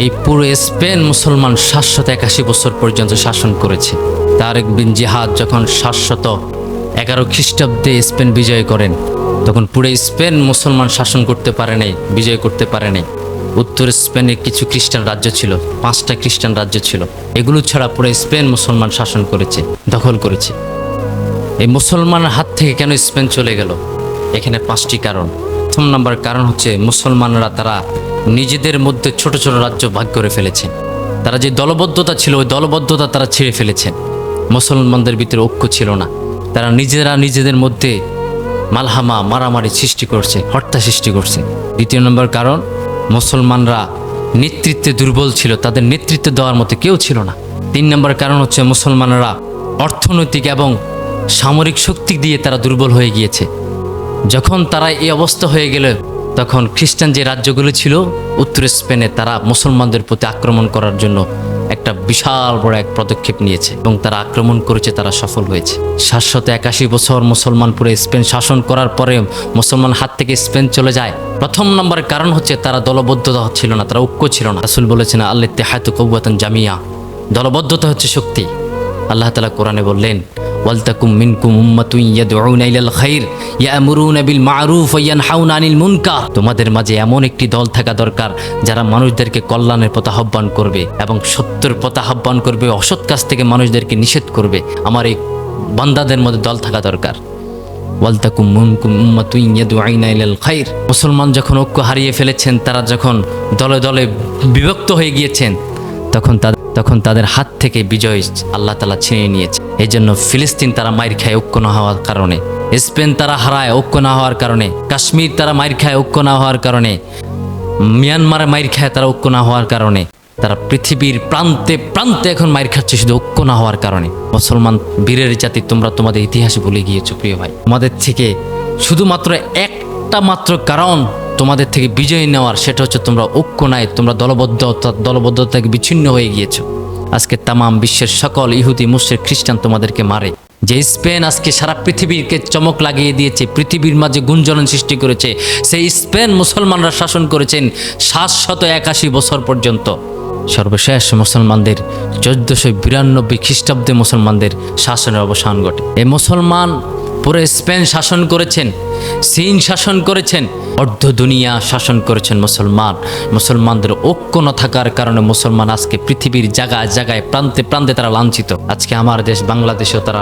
এই পুরো স্পেন মুসলমান 781 বছর পর্যন্ত শাসন করেছে। তারেক বিন জিহাদ যখন 711 খ্রিস্টাব্দে স্পেন বিজয় করেন, তখন পুরো স্পেন মুসলমান শাসন করতে পারে নাই, বিজয় করতে পারে নাই। উত্তর স্পেনে কিছু খ্রিস্টান রাজ্য ছিল, 5টা খ্রিস্টান রাজ্য ছিল। এগুলো ছাড়া পুরো স্পেন মুসলমান শাসন করেছে, দখল করেছে। এই মুসলমানের হাত থেকে কেন স্পেন চলে গেল? এখানে 5টি কারণ। প্রথম নম্বর কারণ হচ্ছে মুসলমানরা তারা নিজেদের মধ্যে ছোট ছোট রাজ্য ভাগ করে ফেলেছেন। তারা যে দলবদ্ধতা ছিল, ওই দলবদ্ধতা তারা ছেড়ে ফেলেছেন। মুসলমানদের ভিতরে ঐক্য ছিল না। তারা নিজেদের মধ্যে মালহামা, মারামারি সৃষ্টি করছে, হত্যা সৃষ্টি করছে। দ্বিতীয় নম্বর কারণ, মুসলমানরা নেতৃত্বে দুর্বল ছিল, তাদের নেতৃত্ব দেওয়ার মতো কেউ ছিল না। 3 নম্বর কারণ হচ্ছে মুসলমানরা অর্থনৈতিক এবং সামরিক শক্তি দিয়ে তারা দুর্বল হয়ে গিয়েছে। যখন তারা এই অবস্থা হয়ে গেল, তখন খ্রিস্টান যে রাজ্যগুলো ছিল উত্তর স্পেনে, তারা মুসলমানদের প্রতি আক্রমণ করার জন্য একটা বিশাল বড় এক পদক্ষেপ নিয়েছে এবং তারা আক্রমণ করেছে, তারা সফল হয়েছে। 781 বছর মুসলমান পুরো স্পেন শাসন করার পরে মুসলমান হাত থেকে স্পেন চলে যায়। প্রথম নম্বর কারণ হচ্ছে তারা দলবদ্ধতা ছিল না, তারা ঐক্য ছিল না। রাসূল বলেছেন আল ইত্তিহাদু কুওয়াতুন জামিয়া, দলবদ্ধতা হচ্ছে শক্তি। আল্লাহ তাআলা কোরআনে বললেন ওয়ালতাকুম মিনকুম উম্মাতুন ইয়াদউনা ইলাল খাইর ইয়ামুরুনা বিল মা'রুফ ওয়া ইয়ানহাউনা আনিল মুনকার। তোমাদের মাঝে এমন একটি দল থাকা দরকার যারা মানুষদেরকে কল্যাণের পথে আহ্বান করবে এবং সত্যের পথে আহ্বান করবে, অসৎ কাজ থেকে মানুষদেরকে নিষেধ করবে। আমার এই বান্দাদের মধ্যে দল থাকা দরকার। ওয়ালতাকুম মিনকুম উম্মাতুন ইয়াদউনা ইলাল খাইর। মুসলমান যখন ঐক্য হারিয়ে ফেলেছেন, তারা যখন দলে দলে বিভক্ত হয়ে গিয়েছেন, তখন তাদের হাত থেকে বিজয় আল্লাহ তাআলা ছিনিয়ে নিয়েছে। এই জন্য ফিলিস্তিন তারা মাইর খায় ঐক্য না হওয়ার কারণে, স্পেন তারা হারায় ঐক্য না হওয়ার কারণে, কাশ্মীর তারা মাইর খায় ঐক্য না হওয়ার কারণে, মিয়ানমারে মাইর খায় তারা ঐক্য না হওয়ার কারণে, তারা পৃথিবীর প্রান্তে প্রান্তে এখন মাইর খাচ্ছে শুধু ঐক্য না হওয়ার কারণে। মুসলমান বীরের জাতি, তোমরা তোমাদের ইতিহাসে ভুলে গিয়েছো প্রিয় ভাই। তোমাদের থেকে শুধুমাত্র একটা মাত্র কারণ তোমাদের থেকে বিজয় নেওয়ার, সেটা হচ্ছে তোমরা ঐক্য নাই, তোমরা দলবদ্ধতা থেকে বিচ্ছিন্ন হয়ে গিয়েছো। আজকে তামাম বিশ্বের সকল ইহুদি, মুশরিক, খ্রিস্টান তোমাদেরকে মারে। যে স্পেন আজকে সারা পৃথিবীকে চমক লাগিয়ে দিয়েছে, পৃথিবীর মাঝে গুঞ্জন সৃষ্টি করেছে, সেই স্পেন মুসলমানরা শাসন করেছেন 781 বছর পর্যন্ত। সর্বশেষ মুসলমানদের 1492 খ্রিস্টাব্দে মুসলমানদের শাসনের অবসান ঘটে। এই মুসলমান পুরো স্পেন শাসন করেছেন, চীন শাসন করেছেন, অর্ধ দুনিয়া শাসন করেছেন মুসলমানদের ঐক্য না থাকার কারণে মুসলমান আজকে পৃথিবীর জায়গায় জায়গায় প্রান্তে প্রান্তে তারা লাঞ্ছিত। আজকে আমার দেশ বাংলাদেশেও তারা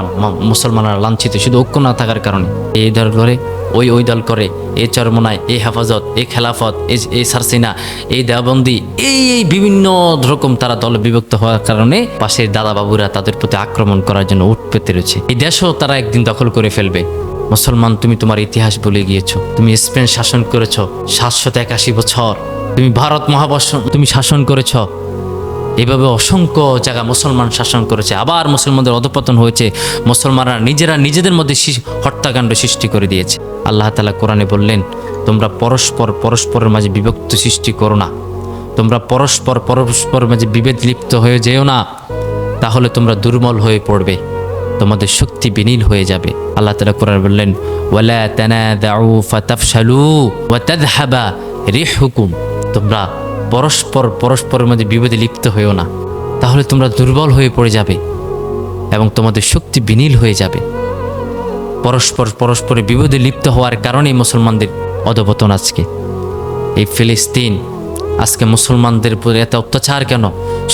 মুসলমানরা লাঞ্ছিত শুধু ঐক্য না থাকার কারণে। এই দল করে ওই দল করে, এই চরমনায়, এই হেফাজত, এই খেলাফত, এই সারসিনা, এই দেওবন্দি, এই বিভিন্ন রকম তারা দলে বিভক্ত হওয়ার কারণে পাশের দাদা বাবুরা তাদের প্রতি আক্রমণ করার জন্য উঠ পেতে রয়েছে। এই দেশও তারা একদিন দখল করে ফেলবে। মুসলমান, তুমি তোমার ইতিহাস ভুলে গিয়েছো। তুমি স্পেন শাসন করেছ 781 বছর, তুমি ভারত মহাবর্ষ তুমি শাসন করেছ। এইভাবে অসংখ্য জায়গা মুসলমান শাসন করেছে। আবার মুসলমানদের অধঃপতন হয়েছে, মুসলমানরা নিজেদের মধ্যে হত্যাকাণ্ড সৃষ্টি করে দিয়েছে। আল্লাহ তাআলা কোরআনে বললেন তোমরা পরস্পরের মাঝে বিভক্ত সৃষ্টি করো না, তোমরা পরস্পর মাঝে বিভেদ লিপ্ত হয়ে যেও না, তাহলে তোমরা দুর্বল হয়ে পড়বে, তোমাদের শক্তি বিলীন হয়ে যাবে। আল্লাহ তাআলা কোরআনে বললেন ওয়ালা তানাদাউ ফাতাফশালু ওয়া তাযহাবা রিহুকুম। তোমরা পরস্পরের মধ্যে বিভেদে লিপ্ত হয়েও না, তাহলে তোমরা দুর্বল হয়ে পড়ে যাবে এবং তোমাদের শক্তি বিলীন হয়ে যাবে। পরস্পরে বিভেদে লিপ্ত হওয়ার কারণেই মুসলমানদের অধঃপতন। আজকে এই ফিলিস্তিন, আজকে মুসলমানদের উপর এত অত্যাচার কেন?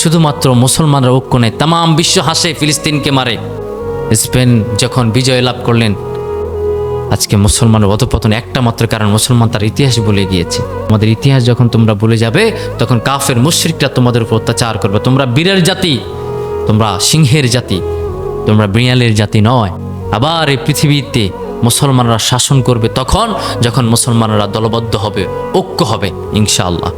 শুধুমাত্র মুসলমানরা ঐক্য নেই, তামাম বিশ্ব হাসে, ফিলিস্তিনকে মারে। স্পেন যখন বিজয় লাভ করলেন, আজকে মুসলমানের অধঃপতন একটা মাত্র কারণ, মুসলমান তার ইতিহাস ভুলে গিয়েছে। তোমাদের ইতিহাস যখন তোমরা ভুলে যাবে, তখন কাফের মুশরিকরা তোমাদের উপর অত্যাচার করবে। তোমরা বীরের জাতি, তোমরা সিংহের জাতি, তোমরা বিড়ালের জাতি নয়। আবার এই পৃথিবীতে মুসলমানরা শাসন করবে তখন, যখন মুসলমানরা দলবদ্ধ হবে, ঐক্য হবে ইনশাআল্লাহ।